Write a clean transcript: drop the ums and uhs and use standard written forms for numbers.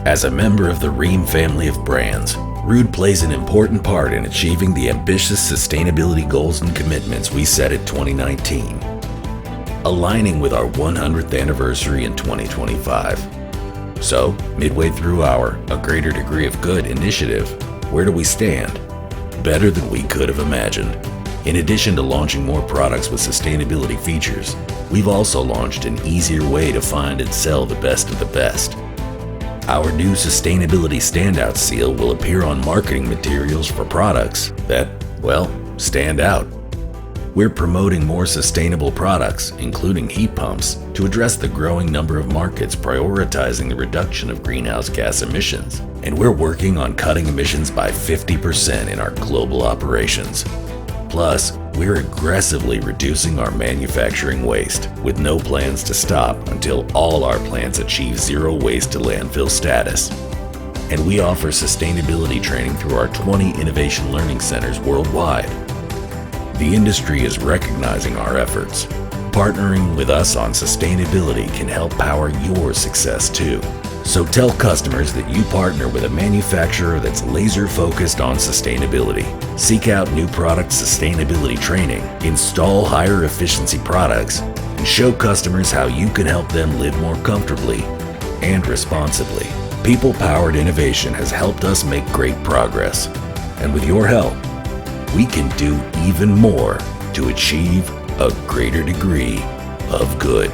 As a member of the Rheem family of brands, Ruud plays an important part in achieving the ambitious sustainability goals and commitments we set at 2019, aligning with our 100th anniversary in 2025. So, midway through our A Greater Degree of Good initiative, where do we stand? Better than we could have imagined. In addition to launching more products with sustainability features, we've also launched an easier way to find and sell the best of the best. Our new Sustainability Standout seal will appear on marketing materials for products that, well, stand out. We're promoting more sustainable products, including heat pumps, to address the growing number of markets prioritizing the reduction of greenhouse gas emissions. And we're working on cutting emissions by 50% in our global operations. Plus, we're aggressively reducing our manufacturing waste, with no plans to stop until all our plants achieve zero waste to landfill status. And we offer sustainability training through our 20 innovation learning centers worldwide. The industry is recognizing our efforts. Partnering with us on sustainability can help power your success too. So tell customers that you partner with a manufacturer that's laser focused on sustainability. Seek out new product sustainability training, install higher efficiency products, and show customers how you can help them live more comfortably and responsibly. People-powered innovation has helped us make great progress. And with your help, we can do even more to achieve a greater degree of good.